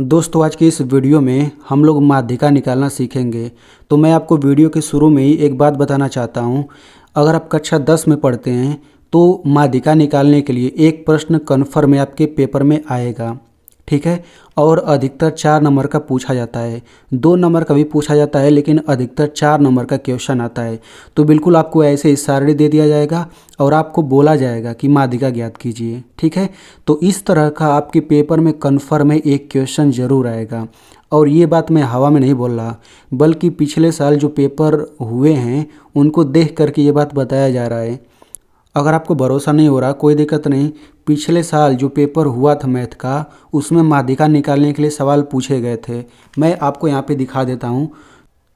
दोस्तों आज की इस वीडियो में हम लोग माध्यिका निकालना सीखेंगे। तो मैं आपको वीडियो के शुरू में ही एक बात बताना चाहता हूँ। अगर आप कक्षा 10 में पढ़ते हैं तो माध्यिका निकालने के लिए एक प्रश्न कन्फर्म आपके पेपर में आएगा, ठीक है। और अधिकतर 4 नंबर का पूछा जाता है, 2 नंबर का भी पूछा जाता है, लेकिन अधिकतर 4 नंबर का क्वेश्चन आता है। तो बिल्कुल आपको ऐसे ही सारणी दे दिया जाएगा और आपको बोला जाएगा कि माध्यिका ज्ञात कीजिए, ठीक है। तो इस तरह का आपके पेपर में कन्फर्म है एक क्वेश्चन ज़रूर आएगा। और ये बात मैं हवा में नहीं बोल रहा, बल्कि पिछले साल जो पेपर हुए हैं उनको देख करके ये बात बताया जा रहा है। अगर आपको भरोसा नहीं हो रहा कोई दिक्कत नहीं, पिछले साल जो पेपर हुआ था मैथ का उसमें माध्यिका निकालने के लिए सवाल पूछे गए थे। मैं आपको यहाँ पे दिखा देता हूँ।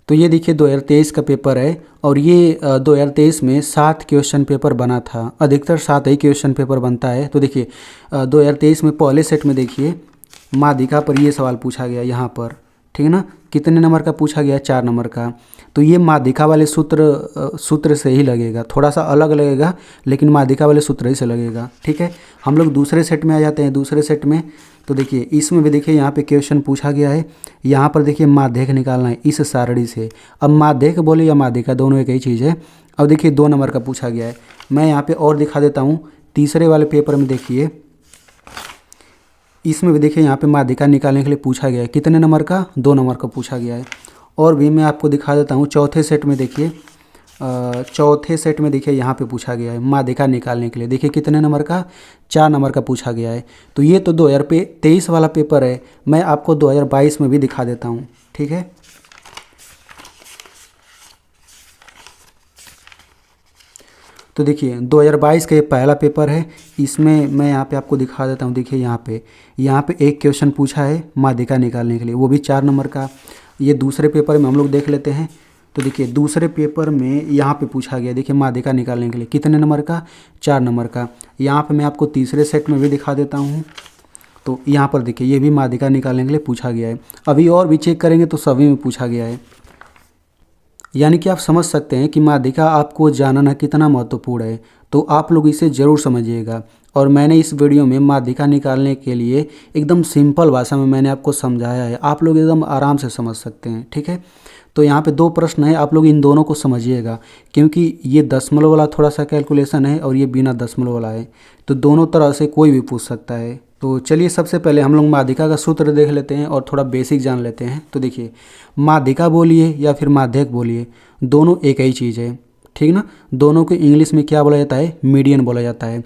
तो ये देखिए 2023 का पेपर है और ये 2023 में 7 क्वेश्चन पेपर बना था। अधिकतर 7 ही क्वेश्चन पेपर बनता है। तो देखिए 2023 में पहले सेट में देखिए माध्यिका पर ये सवाल पूछा गया यहाँ पर, ठीक है ना। कितने नंबर का पूछा गया? 4 नंबर का। तो ये माध्यिका वाले सूत्र से ही लगेगा, थोड़ा सा अलग लगेगा लेकिन माध्यिका वाले सूत्र ही से लगेगा, ठीक है। हम लोग दूसरे सेट में आ जाते हैं। दूसरे सेट में तो देखिए इसमें भी देखिए यहाँ पे क्वेश्चन पूछा गया है। यहाँ पर देखिए माध्यक निकालना है इस सारणी से। अब माध्यक बोले या माध्यिका दोनों एक ही चीज़ है। अब देखिए 2 नंबर का पूछा गया है। मैं यहाँ पे और दिखा देता हूँ। तीसरे वाले पेपर में देखिए इसमें भी देखिए यहाँ पे माध्यिका निकालने के लिए पूछा गया है। कितने नंबर का? 2 नंबर का पूछा गया है। और भी मैं आपको दिखा देता हूँ। चौथे सेट में देखिए यहाँ पे पूछा गया है माध्यिका निकालने के लिए। देखिए कितने नंबर का? 4 नंबर का पूछा गया है। तो ये तो 2023 वाला पेपर है। मैं आपको 2022 में भी दिखा देता हूँ, ठीक है। तो देखिए 2022 का ये पहला पेपर है। इसमें मैं यहाँ पे आपको दिखा देता हूँ। देखिए यहाँ पे एक क्वेश्चन पूछा है माध्यिका निकालने के लिए, वो भी 4 नंबर का। ये दूसरे पेपर में हम लोग देख लेते हैं। तो देखिए दूसरे पेपर में यहाँ पे पूछा गया, देखिए माध्यिका निकालने के लिए कितने नंबर का? 4 नंबर का। यहाँ पे मैं आपको तीसरे सेट में भी दिखा देता हूँ। तो यहाँ पर देखिए ये भी माध्यिका निकालने के लिए पूछा गया है। अभी और भी चेक करेंगे तो सभी में पूछा गया है। यानी कि आप समझ सकते हैं कि माध्यिका आपको जानना कितना महत्वपूर्ण है। तो आप लोग इसे ज़रूर समझिएगा। और मैंने इस वीडियो में माध्यिका निकालने के लिए एकदम सिंपल भाषा में मैंने आपको समझाया है, आप लोग एकदम आराम से समझ सकते हैं, ठीक है। तो यहाँ पे 2 प्रश्न है, आप लोग इन दोनों को समझिएगा क्योंकि ये दशमलव वाला थोड़ा सा कैलकुलेशन है और ये बिना दशमलव वाला है। तो दोनों तरह से कोई भी पूछ सकता है। तो चलिए सबसे पहले हम लोग माध्यिका का सूत्र देख लेते हैं और थोड़ा बेसिक जान लेते हैं। तो देखिए माध्यिका बोलिए या फिर माध्यक बोलिए, दोनों एक ही चीज़ है, ठीक ना। दोनों को इंग्लिश में क्या बोला जाता है? मीडियन बोला जाता है,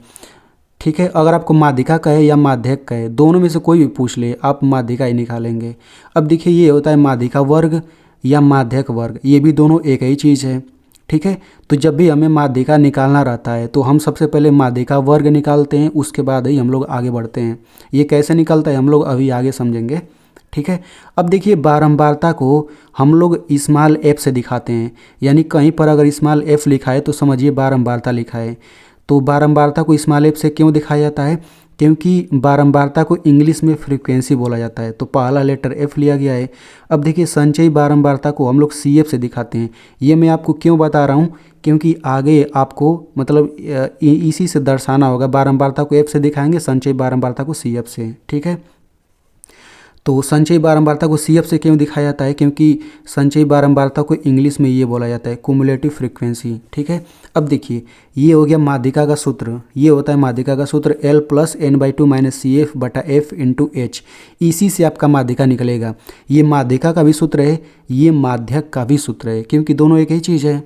ठीक है। अगर आपको माध्यिका कहे या माध्यक कहे, दोनों में से कोई भी पूछ ले आप माध्यिका ही निकालेंगे। अब देखिए ये होता है माध्यिका वर्ग या माध्यक वर्ग, ये भी दोनों एक ही चीज़ है, ठीक है। तो जब भी हमें माध्यिका निकालना रहता है तो हम सबसे पहले माध्यिका वर्ग निकालते हैं, उसके बाद ही हम लोग आगे बढ़ते हैं। ये कैसे निकलता है हम लोग अभी आगे समझेंगे, ठीक है। अब देखिए बारंबारता को हम लोग स्मॉल एफ से दिखाते हैं। यानी कहीं पर अगर स्मॉल एफ लिखा है तो समझिए बारंबारता लिखा है। तो बारंबारता को स्मॉल एफ से क्यों दिखाया जाता है? क्योंकि बारंबारता को इंग्लिश में फ्रीक्वेंसी बोला जाता है। तो पहला लेटर एफ लिया गया है। अब देखिए संचयी बारंबारता को हम लोग सी एफ से दिखाते हैं। ये मैं आपको क्यों बता रहा हूँ? क्योंकि आगे आपको मतलब इसी से दर्शाना होगा। बारंबारता को एफ से दिखाएंगे, संचयी बारंबारता को सी एफ से, ठीक है। तो संचयी बारंबारता को सी एफ से क्यों दिखाया जाता है? क्योंकि संचयी बारंबारता को इंग्लिश में ये बोला जाता है कुमुलेटिव फ्रीक्वेंसी, ठीक है। अब देखिए ये हो गया माध्यिका का सूत्र। ये होता है माध्यिका का सूत्र L + n/2 - CF बटा F × H। इसी से आपका माध्यिका निकलेगा। ये माध्यिका का भी सूत्र है, ये माध्यक का भी सूत्र है, क्योंकि दोनों एक ही चीज़ है।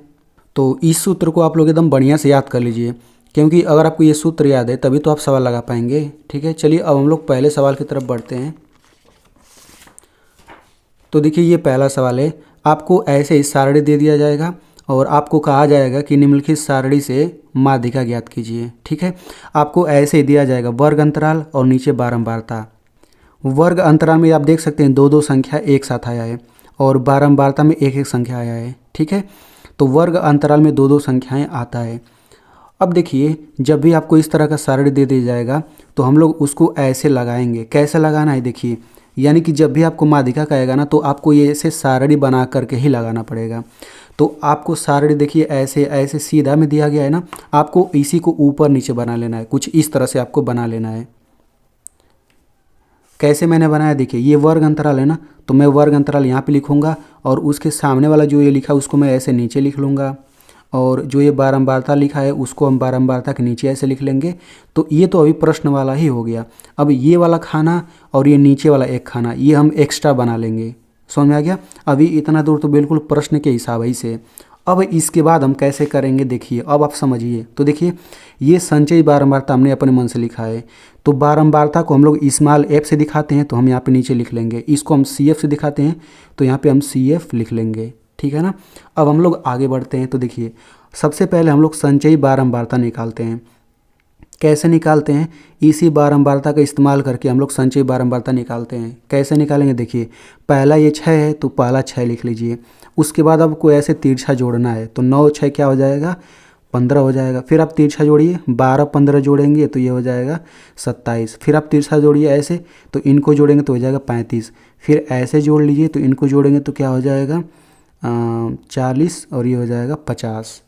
तो इस सूत्र को आप लोग एकदम बढ़िया से याद कर लीजिए, क्योंकि अगर आपको ये सूत्र याद है तभी तो आप सवाल लगा पाएंगे, ठीक है। चलिए अब हम लोग पहले सवाल की तरफ बढ़ते हैं। तो देखिए ये पहला सवाल है। आपको ऐसे ही सारणी दे दिया जाएगा और आपको कहा जाएगा कि निम्नलिखित सारणी से माध्यिका ज्ञात कीजिए, ठीक है। आपको ऐसे ही दिया जाएगा वर्ग अंतराल और नीचे बारंबारता। वर्ग अंतराल में आप देख सकते हैं 2-2 संख्या एक साथ आया है और बारंबारता में 1-1 संख्या आया है, ठीक है। तो वर्ग अंतराल में 2-2 संख्याएँ आता है। अब देखिए जब भी आपको इस तरह का सारणी दे दिया जाएगा तो हम लोग उसको ऐसे लगाएंगे। कैसे लगाना है देखिए, यानी कि जब भी आपको माध्यिका कहेगा ना तो आपको ये ऐसे सारणी बना करके ही लगाना पड़ेगा। तो आपको सारणी देखिए ऐसे ऐसे सीधा में दिया गया है ना, आपको इसी को ऊपर नीचे बना लेना है, कुछ इस तरह से आपको बना लेना है। कैसे मैंने बनाया देखिए, ये वर्ग अंतराल है ना, तो मैं वर्ग अंतराल यहाँ पे लिखूँगा और उसके सामने वाला जो ये लिखा उसको मैं ऐसे नीचे लिख लूँगा, और जो ये बारंबारता लिखा है उसको हम बारंबारता के नीचे ऐसे लिख लेंगे। तो ये तो अभी प्रश्न वाला ही हो गया। अब ये वाला खाना और ये नीचे वाला एक खाना ये हम एक्स्ट्रा बना लेंगे। समझ में आ गया? अभी इतना दूर तो बिल्कुल प्रश्न के हिसाब ही से। अब इसके बाद हम कैसे करेंगे देखिए, अब आप समझिए। तो देखिए, ये संचयी बारंबारता हमने अपने मन से लिखा है, तो बारंबारता को हम लोग स्मॉल एफ से दिखाते हैं, तो हम यहाँ पे नीचे लिख लेंगे। इसको हम सी एफ से दिखाते हैं, तो यहाँ पे हम सी एफ लिख लेंगे। ठीक है ना? अब हम लोग आगे बढ़ते हैं। तो देखिए, सबसे पहले हम लोग संचयी बारंबारता निकालते हैं। कैसे निकालते हैं? इसी बारंबारता का इस्तेमाल करके हम लोग संचयी बारंबारता निकालते हैं। कैसे निकालेंगे देखिए, पहला ये 6 है तो पहला 6 लिख लीजिए। उसके बाद आपको ऐसे तिरछा जोड़ना है, तो 9 6 क्या हो जाएगा? 15 हो जाएगा। फिर आप तिरछा जोड़िए, 12 15 जोड़ेंगे तो ये हो जाएगा 27। फिर आप तिरछा जोड़िए ऐसे, तो इनको जोड़ेंगे तो हो जाएगा 35। फिर ऐसे जोड़ लीजिए, तो इनको जोड़ेंगे तो क्या हो जाएगा? 40, और ये हो जाएगा 50।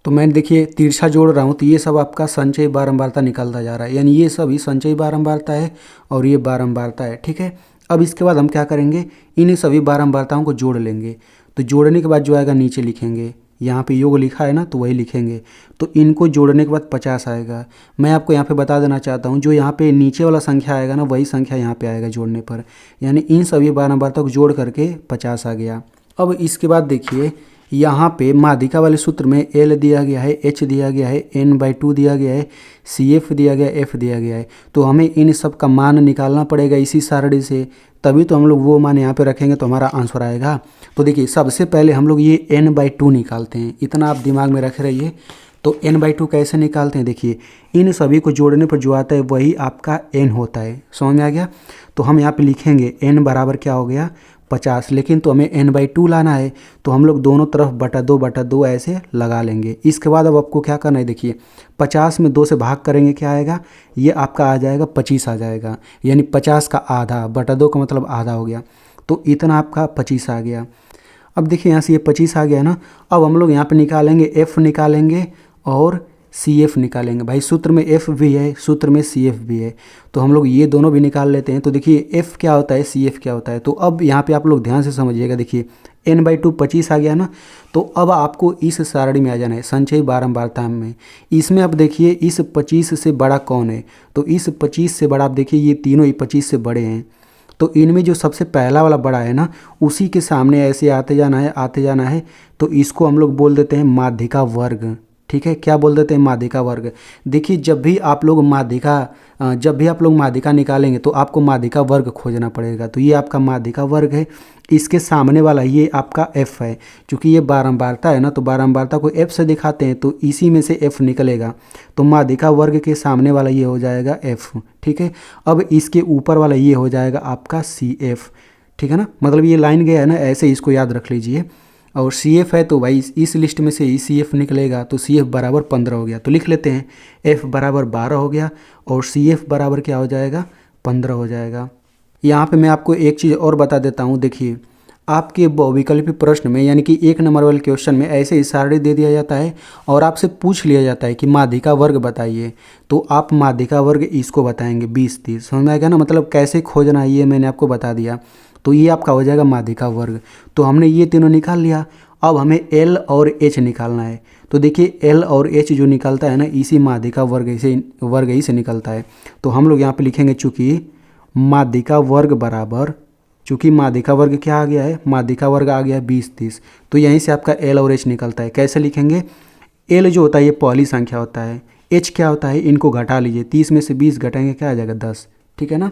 तो मैं देखिए तिरछा जोड़ रहा हूँ, तो ये सब आपका संचयी बारंबारता निकलता जा रहा है, यानी ये सभी संचयी बारंबारता है और ये बारंबारता है। ठीक है? अब इसके बाद हम क्या करेंगे, इन सभी बारंबारताओं को जोड़ लेंगे। तो जोड़ने के बाद जो आएगा नीचे लिखेंगे, यहाँ पे योग लिखा है ना, तो वही लिखेंगे। तो इनको जोड़ने के बाद 50 आएगा। मैं आपको यहाँ पे बता देना चाहता हूँ, जो यहाँ पे नीचे वाला संख्या आएगा ना, वही संख्या यहाँ पे आएगा जोड़ने पर, यानी इन सभी बारंबारताओं को जोड़ करके 50 आ गया। अब इसके बाद देखिए, यहाँ पे माध्यिका वाले सूत्र में L दिया गया है, H दिया गया है, N/2 दिया गया है, CF दिया गया है, F दिया गया है। तो हमें इन सब का मान निकालना पड़ेगा इसी सारणी से, तभी तो हम लोग वो मान यहाँ पे रखेंगे तो हमारा आंसर आएगा। तो देखिए, सबसे पहले हम लोग ये N/2 निकालते हैं, इतना आप दिमाग में रख रहिए। तो N/2 कैसे निकालते हैं देखिए, इन सभी को जोड़ने पर जो आता है वही आपका N होता है। समझ में आ गया? तो हम यहाँ पे लिखेंगे N बराबर क्या हो गया? 50। लेकिन तो हमें N/2 लाना है, तो हम लोग दोनों तरफ बटा दो ऐसे लगा लेंगे। इसके बाद अब आपको क्या करना है देखिए, 50 में 2 से भाग करेंगे, क्या आएगा? ये आपका आ जाएगा 25 आ जाएगा, यानी 50 का आधा, बटा 2 का मतलब आधा हो गया। तो इतना आपका 25 आ गया। अब देखिए यहाँ से ये 25 आ गया ना। अब हम लोग यहाँ पे निकालेंगे F निकालेंगे और CF निकालेंगे। भाई सूत्र में F भी है, सूत्र में CF भी है, तो हम लोग ये दोनों भी निकाल लेते हैं। तो देखिए F क्या होता है, CF क्या होता है। तो अब यहाँ पे आप लोग ध्यान से समझिएगा। देखिए N/2 25 आ गया ना, तो अब आपको इस सारणी में आ जाना है, संचयी बारंबारता में। इसमें अब देखिए इस 25 से बड़ा कौन है, तो इस 25 से बड़ा आप देखिए ये तीनों ही 25 से बड़े हैं। तो इनमें जो सबसे पहला वाला बड़ा है ना, उसी के सामने ऐसे आते जाना है। तो इसको हम लोग बोल देते हैं माध्यिका वर्ग। ठीक है? क्या बोल देते हैं? माध्यिका वर्ग। देखिए, जब भी आप लोग माध्यिका निकालेंगे तो आपको माध्यिका वर्ग खोजना पड़ेगा। तो ये आपका माध्यिका वर्ग है, इसके सामने वाला ये आपका F है। क्योंकि ये बारंबारता है ना, तो बारंबारता को F से दिखाते हैं, तो इसी में से F निकलेगा। तो माध्यिका वर्ग के सामने वाला ये हो जाएगा F। ठीक है? अब इसके ऊपर वाला ये हो जाएगा आपका CF। ठीक है ना? मतलब ये लाइन गया है ना, ऐसे इसको याद रख लीजिए। और CF है तो भाई इस लिस्ट में से ही CF निकलेगा, तो CF बराबर 15 हो गया। तो लिख लेते हैं F बराबर 12 हो गया और CF बराबर क्या हो जाएगा? 15 हो जाएगा। यहाँ पे मैं आपको एक चीज़ और बता देता हूँ। देखिए, आपके बहुविकल्पी प्रश्न में, यानी कि 1 नंबर वाले क्वेश्चन में ऐसे ही सारणी दे दिया जाता है और आपसे पूछ लिया जाता है कि माध्यिका वर्ग बताइए, तो आप माध्यिका वर्ग इसको बताएंगे 20 30। समझ में आएगा ना? मतलब कैसे खोजना है ये मैंने आपको बता दिया। तो ये आपका हो जाएगा माध्यिका वर्ग। तो हमने ये तीनों निकाल लिया। अब हमें L और H निकालना है। तो देखिए L और H जो निकलता है ना, इसी माध्यिका वर्ग ही से निकलता है। तो हम लोग यहाँ पे लिखेंगे चूँकि माध्यिका वर्ग बराबर, चूँकि माध्यिका वर्ग क्या आ गया है? माध्यिका वर्ग आ गया है 20 30। तो यहीं से आपका L और H निकलता है। कैसे लिखेंगे? L जो होता है ये पहली संख्या होता है, H क्या होता है? इनको घटा लीजिए, 30 में से 20 घटाएंगे क्या आ जाएगा? 10। ठीक है ना?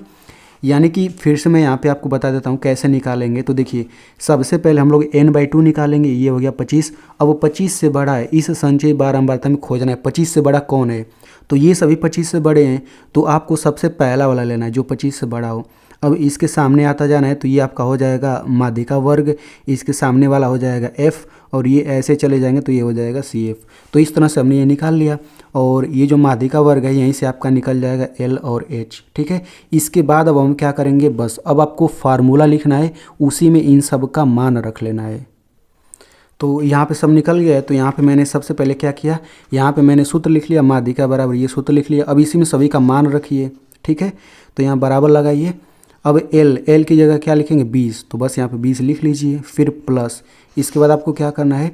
यानी कि फिर से मैं यहाँ पे आपको बता देता हूँ कैसे निकालेंगे। तो देखिए, सबसे पहले हम लोग N/2 निकालेंगे, ये हो गया 25। अब वो 25 से बड़ा है, इस संचयी बारंबारता में खोजना है 25 से बड़ा कौन है। तो ये सभी 25 से बड़े हैं, तो आपको सबसे पहला वाला लेना है जो 25 से बड़ा हो। अब इसके सामने आता जाना है, तो ये आपका हो जाएगा माध्यिका वर्ग, इसके सामने वाला हो जाएगा F, और ये ऐसे चले जाएंगे तो ये हो जाएगा CF। तो इस तरह से हमने ये निकाल लिया, और ये जो माध्यिका वर्ग है यहीं से आपका निकल जाएगा L और H। ठीक है? इसके बाद अब हम क्या करेंगे, बस अब आपको फार्मूला लिखना है, उसी में इन सब का मान रख लेना है। तो यहाँ पे सब निकल गया है। तो यहाँ पे मैंने सबसे पहले क्या किया, यहाँ पे मैंने सूत्र लिख लिया, माध्यिका बराबर ये सूत्र लिख लिया। अब इसी में सभी का मान रखिए। ठीक है? तो यहाँ बराबर लगाइए, अब एल की जगह क्या लिखेंगे 20, तो बस यहाँ पे 20 लिख लीजिए, फिर प्लस। इसके बाद आपको क्या करना है,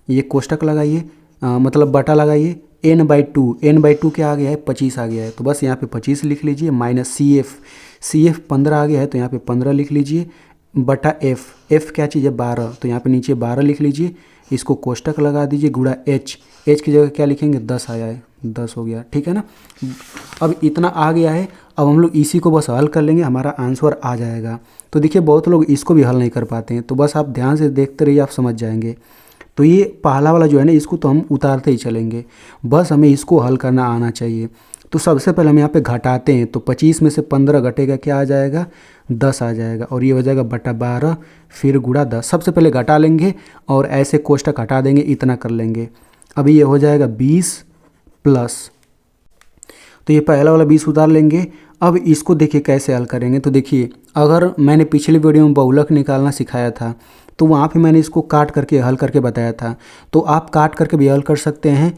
ये कोष्टक लगाइए, मतलब बटा लगाइए, n/2 क्या आ गया है 25 आ गया है, तो बस यहाँ पे 25 लिख लीजिए, माइनस सी एफ 15 आ गया है तो यहाँ पे 15 लिख लीजिए, बटा एफ क्या चीज़ है 12, तो यहाँ पे नीचे 12 लिख लीजिए, इसको कोष्टक लगा दीजिए, गुणा एच की जगह क्या लिखेंगे 10 आया है, 10 हो गया, ठीक है ना। अब इतना आ गया है, अब हम लोग इसी को बस हल कर लेंगे, हमारा आंसर आ जाएगा। तो देखिए बहुत लोग इसको भी हल नहीं कर पाते हैं, तो बस आप ध्यान से देखते रहिए, आप समझ जाएंगे। तो ये पहला वाला जो है ना, इसको तो हम उतारते ही चलेंगे, बस हमें इसको हल करना आना चाहिए। तो सबसे पहले हम यहाँ पे घटाते हैं, तो 25 में से 15 घटेगा, क्या आ जाएगा 10 आ जाएगा, और ये हो जाएगा बटा 12, फिर गुणा 10। सबसे पहले घटा लेंगे और ऐसे कोष्टक हटा देंगे, इतना कर लेंगे। अभी ये हो जाएगा 20 प्लस, तो ये पहला वाला 20 उतार लेंगे। अब इसको देखिए कैसे हल करेंगे, तो देखिए अगर मैंने पिछले वीडियो में बहुलक निकालना सिखाया था तो वहाँ पे मैंने इसको काट करके हल करके बताया था, तो आप काट करके भी हल कर सकते हैं,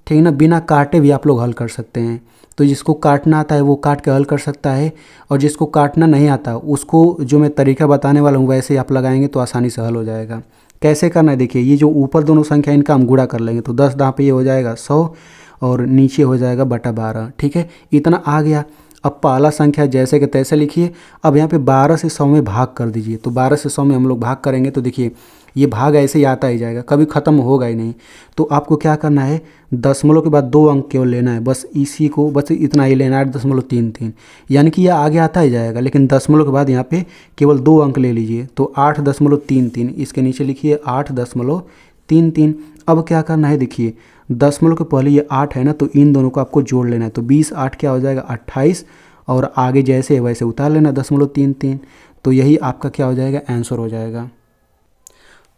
ठीक ना, बिना काटे भी आप लोग हल कर सकते हैं। तो जिसको काटना आता है वो काट के हल कर सकता है, और जिसको काटना नहीं आता उसको जो मैं तरीका बताने वाला हूँ वैसे आप लगाएंगे तो आसानी से हल हो जाएगा। कैसे करना है देखिए, ये जो ऊपर दोनों संख्या इनका हम गुणा कर लेंगे, तो 10 दाँव पे ये हो जाएगा 100 और नीचे हो जाएगा बटा 12, ठीक है, इतना आ गया। अब पहला संख्या जैसे कि तैसे लिखिए। अब यहाँ पे 12 से 100 में भाग कर दीजिए, तो 12 से 100 में हम लोग भाग करेंगे तो देखिए ये भाग ऐसे ही आता ही जाएगा, कभी ख़त्म होगा ही नहीं। तो आपको क्या करना है, दशमलव के बाद 2 अंक केवल लेना है, बस इसी को, बस इतना ही लेना है 8.33, यानी कि यह आगे आता ही जाएगा, लेकिन दशमलव के बाद यहाँ पे केवल 2 अंक ले लीजिए, तो 8.33, इसके नीचे लिखिए 8.33। अब क्या करना है देखिए, दशमलव के पहले ये 8 है ना, तो इन दोनों को आपको जोड़ लेना है, तो 20 8 क्या हो जाएगा 28, और आगे जैसे है वैसे उतार लेना 0.33, तो यही आपका क्या हो जाएगा आंसर हो जाएगा।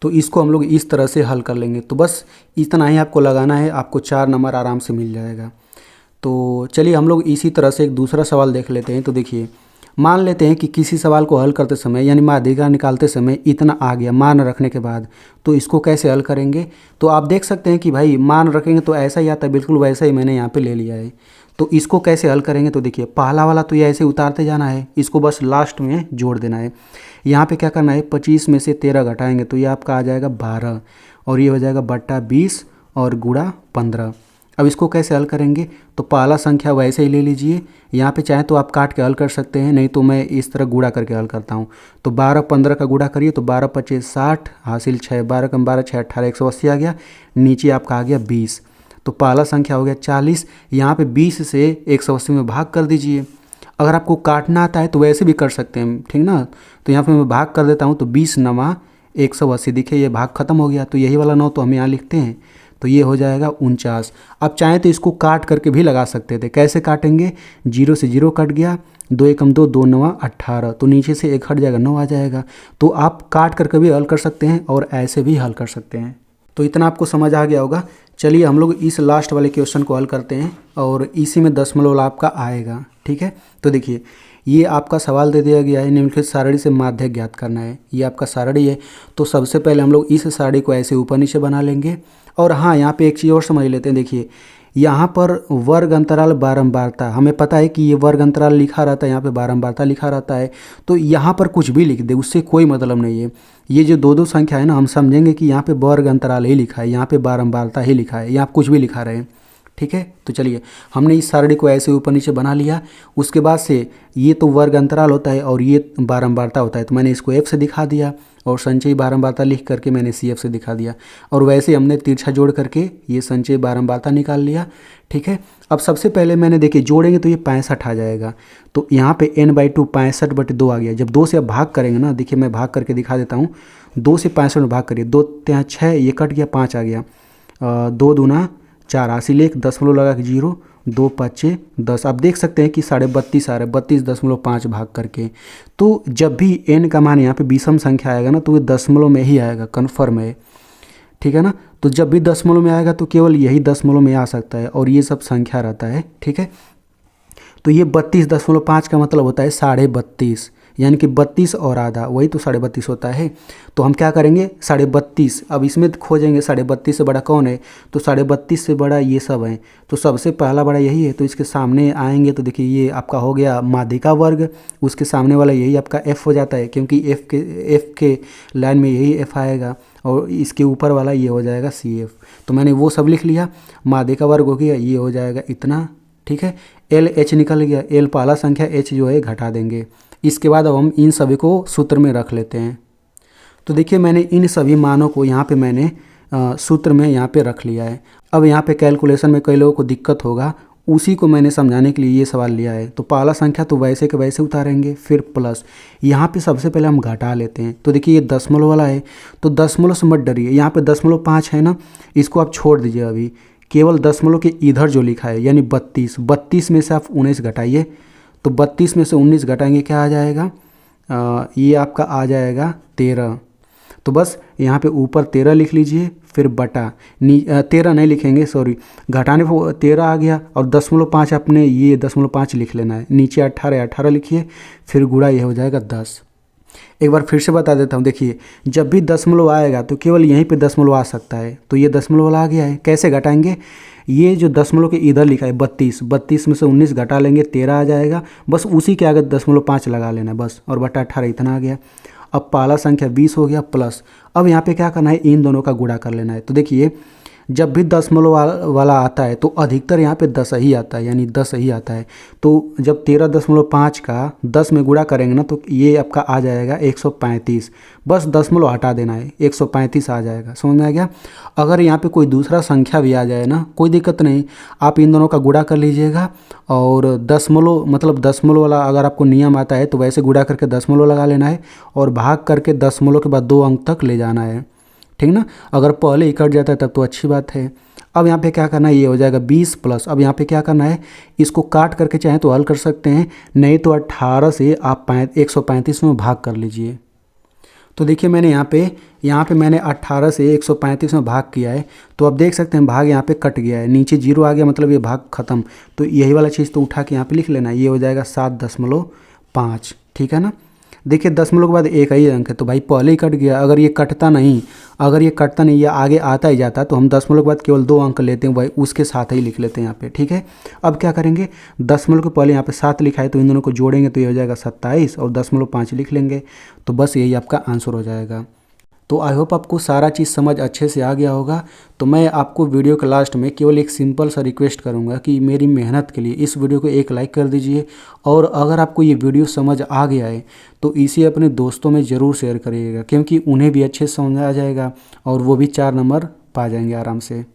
तो इसको हम लोग इस तरह से हल कर लेंगे, तो बस इतना ही आपको लगाना है, आपको 4 नंबर आराम से मिल जाएगा। तो चलिए हम लोग इसी तरह से एक दूसरा सवाल देख लेते हैं। तो देखिए मान लेते हैं कि किसी सवाल को हल करते समय यानी माध्यिका निकालते समय इतना आ गया मान रखने के बाद, तो इसको कैसे हल करेंगे। तो आप देख सकते हैं कि भाई मान रखेंगे तो ऐसा ही आता है, बिल्कुल वैसा ही मैंने यहाँ पे ले लिया है। तो इसको कैसे हल करेंगे, तो देखिए पहला वाला तो ये ऐसे उतारते जाना है, इसको बस लास्ट में जोड़ देना है। यहाँ पे क्या करना है, 25 में से 13 घटाएंगे तो ये आपका आ जाएगा 12, और ये हो जाएगा बटा 20 और गुणा 15। अब इसको कैसे हल करेंगे, तो पहला संख्या वैसे ही ले लीजिए, यहाँ पे चाहे तो आप काट के हल कर सकते हैं, नहीं तो मैं इस तरह गुणा करके हल करता हूँ। तो 12 15 का गुणा करिए, तो 12 25 60 हासिल 6, 12 कम 12 6 18 180 आ गया, नीचे आपका आ गया 20। तो पहला संख्या हो गया 40, यहाँ पे 20 से 180 में भाग कर दीजिए। अगर आपको काटना आता है तो वैसे भी कर सकते हैं, ठीक ना। तो यहाँ पे मैं भाग कर देता हूँ, तो 20 9 180 दिखे, ये भाग खत्म हो गया, तो यही वाला 9 तो हम यहाँ लिखते हैं, तो ये हो जाएगा 49। अब चाहें तो इसको काट करके भी लगा सकते थे, कैसे काटेंगे, 0 से 0 कट गया, 2 एकम 2 2 9 18, तो नीचे से 1 हट जाएगा 9 आ जाएगा। तो आप काट करके भी हल कर सकते हैं और ऐसे भी हल कर सकते हैं। तो इतना आपको समझ आ गया होगा। चलिए हम लोग इस लास्ट वाले क्वेश्चन को हल करते हैं और इसी में दशमलव आपका आएगा, ठीक है। तो देखिए ये आपका सवाल दे दिया गया है, निम्नलिखित सारणी से माध्यक ज्ञात करना है, ये आपका सारणी है। तो सबसे पहले हम लोग इस सारणी को ऐसे ऊपर नीचे बना लेंगे। और हाँ, यहाँ पे एक चीज़ और समझ लेते हैं, देखिए यहाँ पर वर्ग अंतराल बारंबारता, हमें पता है कि ये वर्ग अंतराल लिखा रहता है, यहाँ पे बारंबारता लिखा रहता है, तो यहाँ पर कुछ भी लिख दे उससे कोई मतलब नहीं है। ये जो दो संख्या है ना, हम समझेंगे कि यहाँ पे वर्ग अंतराल ही लिखा है, यहाँ पे बारंबारता ही लिखा है, यहाँ कुछ भी लिखा रहे, ठीक है। तो चलिए हमने इस सारणी को ऐसे ऊपर नीचे बना लिया। उसके बाद से ये तो वर्ग अंतराल होता है और ये बारंबारता होता है, तो मैंने इसको F से दिखा दिया और संचयी बारंबारता लिख करके मैंने CF से दिखा दिया, और वैसे हमने तिरछा जोड़ करके ये संचयी बारंबारता निकाल लिया, ठीक है। अब सबसे पहले मैंने देखिए जोड़ेंगे तो ये 65 आ जाएगा, तो यहाँ पे n/2 65/2 आ गया। जब 2 से अब भाग करेंगे ना, देखिए मैं भाग करके दिखा देता हूँ, 2 से 65 में भाग करिए, 2 3 6, ये कट गया 5 आ गया, 2 दूना 4 हासिल 1 दशमलव लगा के 0, 2 5 10। आप देख सकते हैं कि 32.5 आ रहा है 32.5 भाग करके। तो जब भी n का मान यहाँ पे विषम संख्या आएगा ना, तो ये दशमलव में ही आएगा, कन्फर्म है, ठीक है ना। तो जब भी दशमलव में आएगा तो केवल यही दशमलव में आ सकता है, और ये सब संख्या रहता है, ठीक है। तो ये 32.5 का मतलब होता है 32.5, यानी कि 32 और आधा वही तो 32.5 होता है। तो हम क्या करेंगे 32.5, अब इसमें खोजेंगे 32.5 से बड़ा कौन है, तो 32.5 से बड़ा ये सब है, तो सबसे पहला बड़ा यही है। तो इसके सामने आएंगे तो देखिए ये आपका हो गया माध्यिका वर्ग, उसके सामने वाला यही आपका f हो जाता है, क्योंकि f के लाइन में यही f आएगा, और इसके ऊपर वाला ये हो जाएगा CF। तो मैंने वो सब लिख लिया, माध्यिका वर्ग हो गया, ये हो जाएगा इतना, ठीक है। LH निकल गया, L पहला संख्या, H जो है घटा देंगे। इसके बाद अब हम इन सभी को सूत्र में रख लेते हैं। तो देखिए मैंने इन सभी मानों को यहाँ पे मैंने सूत्र में यहाँ पे रख लिया है। अब यहाँ पे कैलकुलेशन में कई लोगों को दिक्कत होगा, उसी को मैंने समझाने के लिए ये सवाल लिया है। तो पहला संख्या तो वैसे के वैसे उतारेंगे, फिर प्लस, यहाँ पे सबसे पहले हम घटा लेते हैं। तो देखिए ये दशमलव वाला है, तो दशमलव से मत डरिए, यहाँ पे 5 है ना, इसको आप छोड़ दीजिए अभी, केवल दशमलव के इधर जो लिखा है यानी 32 में से आप 19 घटाइए। तो 32 में से 19 घटाएंगे क्या आ जाएगा, ये आपका आ जाएगा 13। तो बस यहाँ पे ऊपर 13 लिख लीजिए, फिर बटा 13 नहीं लिखेंगे, सॉरी, घटाने पर 13 आ गया, और 0.5 आपने ये 0.5 लिख लेना है, नीचे 18 लिखिए, फिर गुणा ये हो जाएगा 10। एक बार फिर से बता देता हूँ, देखिए जब भी दशमलव आएगा तो केवल यहीं पे दशमलव आ सकता है। तो ये दशमलव आ गया है, कैसे घटाएंगे, ये जो दशमलव के इधर लिखा है 32 में से 19 घटा लेंगे, 13 आ जाएगा, बस उसी के आगे 0.5 लगा लेना बस, और बटा 18 इतना आ गया। अब पहला संख्या 20 हो गया प्लस, अब यहाँ पे क्या करना है, इन दोनों का गुणा कर लेना है। तो देखिए जब भी दशमलव वाला आता है तो अधिकतर यहाँ पे 10 ही आता है, यानी 10 ही आता है। तो जब 13.5 का 10 में गुणा करेंगे ना, तो ये आपका आ जाएगा 135, बस दशमलव हटा देना है, 135 आ जाएगा। समझ में आ गया। अगर यहाँ पे कोई दूसरा संख्या भी आ जाए ना, कोई दिक्कत नहीं, आप इन दोनों का गुणा कर लीजिएगा, और दशमलव मतलब दशमलव वाला अगर आपको नियम आता है तो वैसे गुणा करके दशमलव लगा लेना है, और भाग करके दशमलव के बाद 2 अंक तक ले जाना है, ठीक ना। अगर पहले ही कट जाता है तब तो अच्छी बात है। अब यहाँ पे क्या करना है, ये हो जाएगा 20 प्लस, अब यहाँ पे क्या करना है, इसको काट करके चाहें तो हल कर सकते हैं, नहीं तो 18 से आप 135 में भाग कर लीजिए। तो देखिए मैंने यहाँ पे मैंने 18 से 135 में भाग किया है, तो अब देख सकते हैं भाग यहाँ पे कट गया है, नीचे 0 आ गया, मतलब ये भाग खत्म। तो यही वाला चीज़ तो उठा के यहाँ पे लिख लेना, ये हो जाएगा 7.5, ठीक है ना। देखिए दशमलव के बाद एक ही अंक है, तो भाई पहले ही कट गया। अगर ये कटता नहीं या आगे आता ही जाता तो हम दशमलव के बाद केवल 2 अंक लेते हैं, भाई उसके साथ ही लिख लेते हैं यहाँ पे, ठीक है। अब क्या करेंगे, दशमलव के पहले यहाँ पे 7 लिखा है, तो इन दोनों को जोड़ेंगे तो ये हो जाएगा 27, और 0.5 लिख लेंगे, तो बस यही आपका आंसर हो जाएगा। तो आई होप आपको सारा चीज़ समझ अच्छे से आ गया होगा। तो मैं आपको वीडियो के लास्ट में केवल एक सिंपल सा रिक्वेस्ट करूंगा कि मेरी मेहनत के लिए इस वीडियो को एक लाइक कर दीजिए, और अगर आपको ये वीडियो समझ आ गया है तो इसे अपने दोस्तों में ज़रूर शेयर करिएगा, क्योंकि उन्हें भी अच्छे से समझ आ जाएगा और वो भी 4 नंबर पा जाएंगे आराम से।